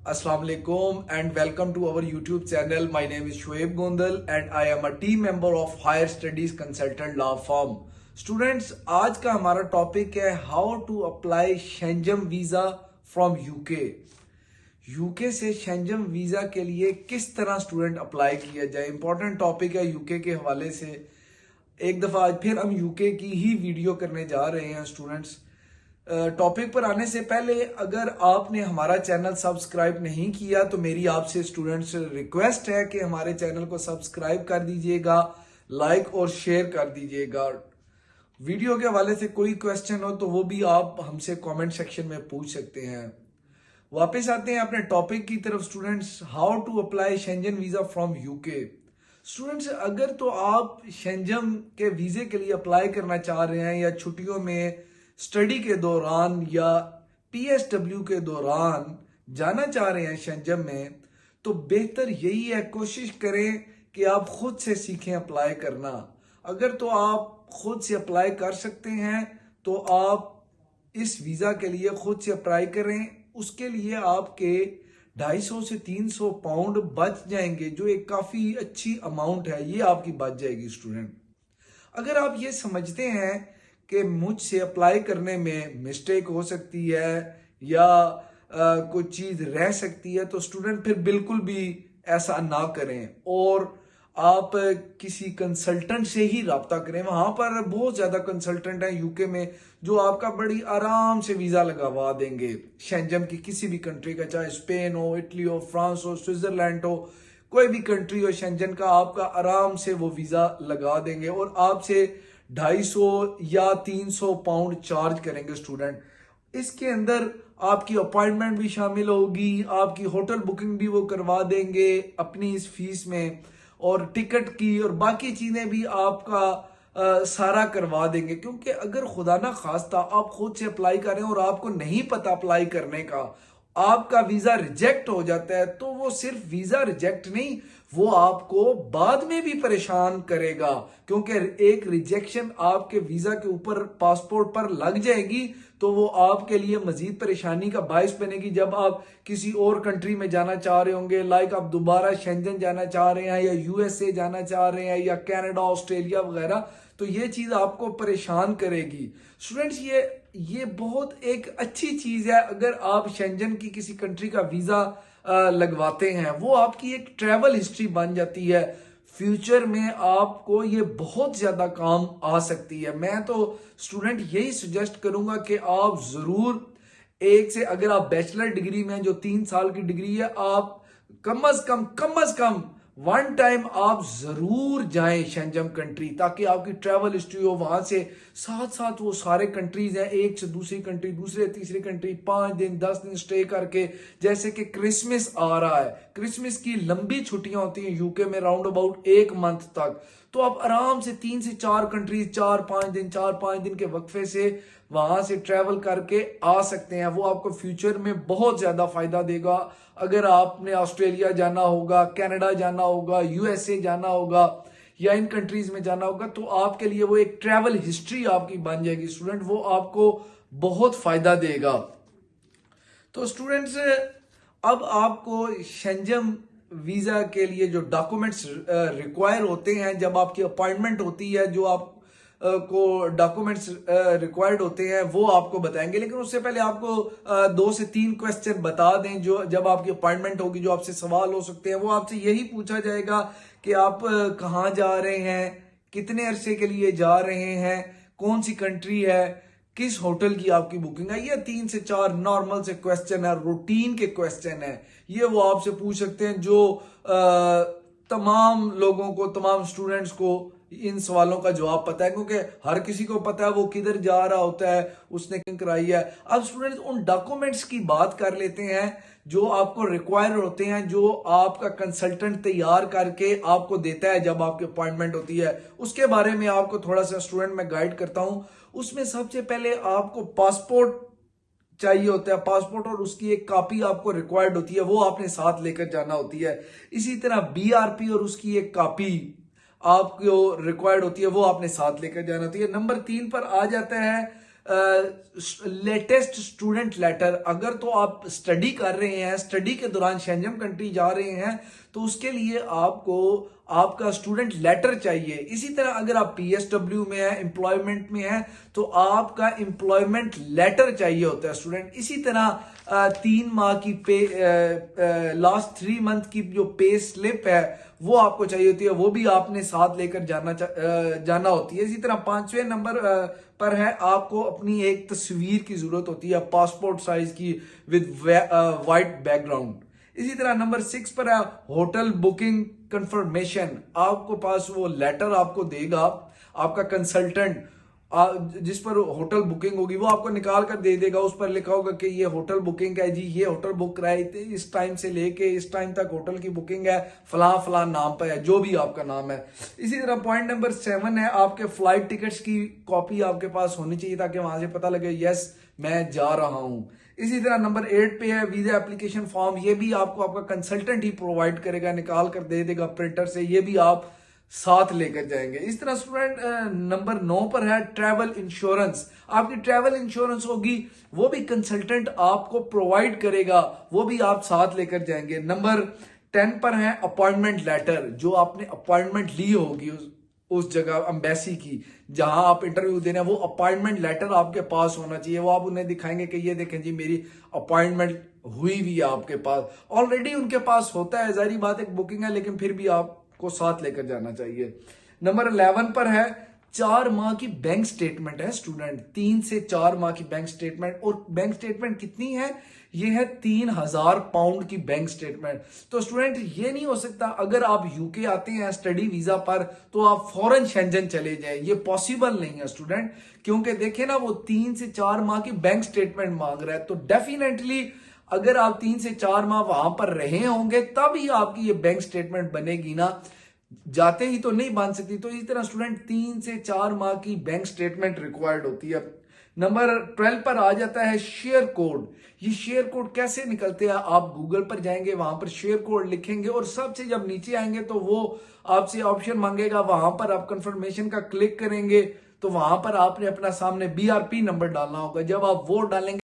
Assalamu alaikum and welcome to our YouTube channel. My name is Shoaib Gondal and I am a team member of Higher Studies Consultant Law Firm. Students, आज का हमारा topic है how to apply Schengen visa from UK. UK से Schengen visa के लिए किस तरह student apply किया जाए, इंपॉर्टेंट टॉपिक है यूके के हवाले से। एक दफ़ा आज फिर हम यूके की ही वीडियो करने जा रहे हैं स्टूडेंट्स। टॉपिक पर आने से पहले अगर आपने हमारा चैनल सब्सक्राइब नहीं किया तो मेरी आपसे स्टूडेंट्स रिक्वेस्ट है कि हमारे चैनल को सब्सक्राइब कर दीजिएगा, लाइक और शेयर कर दीजिएगा। वीडियो के हवाले से कोई क्वेश्चन हो तो वो भी आप हमसे कमेंट सेक्शन में पूछ सकते हैं। वापस आते हैं अपने टॉपिक की तरफ students, how to apply Schengen visa from UK. Students, अगर तो आप शेंजन के वीज़े के लिए अप्लाई करना चाह रहे हैं या छुट्टियों में स्टडी के दौरान या पीएसडब्ल्यू के दौरान जाना चाह रहे हैं शेंजन में, तो बेहतर यही है कोशिश करें कि आप खुद से सीखें अप्लाई करना। अगर तो आप खुद से अप्लाई कर सकते हैं तो आप इस वीज़ा के लिए खुद से अप्लाई करें। उसके लिए आपके 250 से 300 पाउंड बच जाएंगे, जो एक काफ़ी अच्छी अमाउंट है, ये आपकी बच जाएगी स्टूडेंट। अगर आप ये समझते हैं कि मुझसे अप्लाई करने में मिस्टेक हो सकती है या कोई चीज़ रह सकती है, तो स्टूडेंट फिर बिल्कुल भी ऐसा ना करें और आप किसी कंसल्टेंट से ही रब्ता करें। वहाँ पर बहुत ज़्यादा कंसल्टेंट हैं यूके में जो आपका बड़ी आराम से वीज़ा लगवा देंगे शेंजन की किसी भी कंट्री का, चाहे स्पेन हो, इटली हो, फ्रांस हो, स्विट्ज़रलैंड हो, कोई भी कंट्री हो शेंजन का, आपका आराम से वो वीज़ा लगा देंगे और आपसे 250 या 300 पाउंड चार्ज करेंगे स्टूडेंट। इसके अंदर आपकी अपॉइंटमेंट भी शामिल होगी, आपकी होटल बुकिंग भी वो करवा देंगे अपनी इस फीस में, और टिकट की और बाकी चीज़ें भी आपका सारा करवा देंगे। क्योंकि अगर खुदा ना खास्ता आप खुद से अप्लाई करें और आपको नहीं पता अप्लाई करने का, आपका वीज़ा रिजेक्ट हो जाता है, तो वो सिर्फ वीज़ा रिजेक्ट नहीं, वो आपको बाद में भी परेशान करेगा। क्योंकि एक रिजेक्शन आपके वीज़ा के ऊपर, पासपोर्ट पर लग जाएगी तो वो आपके लिए मजीद परेशानी का बायस बनेगी। जब आप किसी और कंट्री में जाना चाह रहे होंगे, लाइक आप दोबारा शेंजन जाना चाह रहे हैं या यूएसए जाना चाह रहे हैं या कनाडा, ऑस्ट्रेलिया वगैरह, तो ये चीज़ आपको परेशान करेगी। स्टूडेंट्स, ये बहुत एक अच्छी चीज़ है अगर आप शेंजन की किसी कंट्री का वीज़ा लगवाते हैं, वो आपकी एक ट्रैवल हिस्ट्री बन जाती है। फ्यूचर में आपको ये बहुत ज़्यादा काम आ सकती है। मैं तो स्टूडेंट यही सजेस्ट करूंगा कि आप ज़रूर एक से, अगर आप बैचलर डिग्री में जो 3 साल की डिग्री है, आप कम अज कम वन टाइम आप जरूर जाएं शेंजन कंट्री, ताकि आपकी ट्रैवल हिस्ट्री हो। वहां से साथ साथ वो सारे कंट्रीज हैं, एक से दूसरी कंट्री, दूसरे तीसरी कंट्री 5 दिन 10 दिन स्टे करके। जैसे कि क्रिसमस आ रहा है, क्रिसमस की लंबी छुट्टियां होती हैं यूके में, राउंड अबाउट 1 मंथ तक, तो आप आराम से 3 से 4 कंट्रीज 4-5 दिन के वक्फे से वहां से ट्रैवल करके आ सकते हैं। वो आपको फ्यूचर में बहुत ज्यादा फायदा देगा। अगर आपने ऑस्ट्रेलिया जाना होगा, कनाडा जाना होगा, यूएसए जाना होगा या इन कंट्रीज में जाना होगा, तो आपके लिए वो एक ट्रैवल हिस्ट्री आपकी बन जाएगी स्टूडेंट, वो आपको बहुत फायदा देगा। तो स्टूडेंट्स, अब आपको शेंजन वीजा के लिए जो डॉक्यूमेंट्स रिक्वायर होते हैं, जब आपकी अपॉइंटमेंट होती है, जो आप को डॉक्यूमेंट्स रिक्वायर्ड होते हैं वो आपको बताएंगे। लेकिन उससे पहले आपको 2 से 3 क्वेश्चन बता दें जो जब आपकी अपॉइंटमेंट होगी, जो आपसे सवाल हो सकते हैं। वो आपसे यही पूछा जाएगा कि आप कहाँ जा रहे हैं, कितने अरसे के लिए जा रहे हैं, कौन सी कंट्री है, किस होटल की आपकी बुकिंग है। ये 3 से 4 नॉर्मल से क्वेश्चन है, रूटीन के क्वेश्चन है। ये वो आपसे पूछ सकते हैं जो तमाम लोगों को, तमाम स्टूडेंट्स को इन सवालों का जवाब पता है, क्योंकि हर किसी को पता है वो किधर जा रहा होता है, उसने क्यों कराई है। अब स्टूडेंट्स, उन डॉक्यूमेंट्स की बात कर लेते हैं जो आपको रिक्वायर होते हैं, जो आपका कंसल्टेंट तैयार करके आपको देता है जब आपकी अपॉइंटमेंट होती है। उसके बारे में आपको थोड़ा सा स्टूडेंट मैं गाइड करता हूं। उसमें सबसे पहले आपको पासपोर्ट चाहिए होता है, पासपोर्ट और उसकी एक कॉपी आपको रिक्वायर्ड होती है, वो आपने साथ लेकर जाना होती है। इसी तरह बीआरपी और उसकी एक कॉपी आपको रिक्वायर्ड होती है, वो आपने साथ लेकर जाना होती है। नंबर 3 पर आ जाता है लेटेस्ट स्टूडेंट लेटर, अगर तो आप स्टडी कर रहे हैं, स्टडी के दौरान शेंजन कंट्री जा रहे हैं, तो उसके लिए आपको आपका स्टूडेंट लेटर चाहिए। इसी तरह अगर आप पीएसडब्ल्यू में है, एम्प्लॉयमेंट में है, तो आपका एम्प्लॉयमेंट लेटर चाहिए होता है स्टूडेंट। इसी तरह 3 माह की पे, लास्ट 3 मंथ की जो पे स्लिप है वो आपको चाहिए होती है, वो भी आपने साथ लेकर जाना होती है। इसी तरह 5वें नंबर पर है, आपको अपनी एक तस्वीर की जरूरत होती है, पासपोर्ट साइज की विद वाइट बैकग्राउंड। इसी तरह नंबर 6 पर है होटल बुकिंग कंफर्मेशन। आपको पास वो लेटर आपको देगा आपका कंसल्टेंट, जिस पर होटल बुकिंग होगी वो आपको निकाल कर दे देगा। उस पर लिखा होगा कि ये होटल बुकिंग है जी, ये होटल बुक कराई थी इस टाइम से लेके इस टाइम तक होटल की बुकिंग है, फलां फलां नाम पर है, जो भी आपका नाम है। इसी तरह पॉइंट नंबर 7 है, आपके फ्लाइट टिकट्स की कॉपी आपके पास होनी चाहिए ताकि वहां से पता लगे यस मैं जा रहा हूं। इसी तरह नंबर 8 पे है वीजा एप्लीकेशन फॉर्म। ये भी आपको आपका कंसल्टेंट ही प्रोवाइड करेगा, निकाल कर दे देगा प्रिंटर से, ये भी आप साथ लेकर जाएंगे। इस तरह स्टूडेंट नंबर 9 पर है ट्रैवल इंश्योरेंस। आपकी ट्रैवल इंश्योरेंस होगी, वो भी कंसल्टेंट आपको प्रोवाइड करेगा, वो भी आप साथ लेकर जाएंगे। नंबर 10 पर है अपॉइंटमेंट लेटर। जो आपने अपॉइंटमेंट ली होगी उस जगह एम्बेसी की जहां आप इंटरव्यू देना है, वो अपॉइंटमेंट लेटर आपके पास होना चाहिए। वो आप उन्हें दिखाएंगे कि ये देखें जी मेरी अपॉइंटमेंट हुई भी है आपके पास, ऑलरेडी उनके पास होता है, जारी बात एक बुकिंग है, लेकिन फिर भी आपको साथ लेकर जाना चाहिए। नंबर 11 पर है 4 माह की बैंक स्टेटमेंट है स्टूडेंट, 3 से 4 माह की बैंक स्टेटमेंट। और बैंक स्टेटमेंट कितनी है? ये है 3000 पाउंड की बैंक स्टेटमेंट। तो स्टूडेंट ये नहीं हो सकता अगर आप यूके आते हैं स्टडी वीजा पर तो आप फौरन शेंजन चले जाए, ये पॉसिबल नहीं है स्टूडेंट, क्योंकि देखे ना वो 3 से 4 माह की बैंक स्टेटमेंट मांग रहा है। तो डेफिनेटली अगर आप 3 से 4 माह वहां पर रहे होंगे तब ही आपकी ये बैंक स्टेटमेंट बनेगी ना, जाते ही तो नहीं बन सकती। तो इसी तरह स्टूडेंट 3 से 4 माह की बैंक स्टेटमेंट रिक्वायर्ड होती है। नंबर 12 पर आ जाता है शेयर कोड। ये शेयर कोड कैसे निकलते हैं? आप गूगल पर जाएंगे, वहां पर शेयर कोड लिखेंगे और सबसे जब नीचे आएंगे तो वो आपसे ऑप्शन मांगेगा, वहां पर आप कंफर्मेशन का क्लिक करेंगे तो वहां पर आपने अपना सामने बीआरपी नंबर डालना होगा। जब आप वो डालेंगे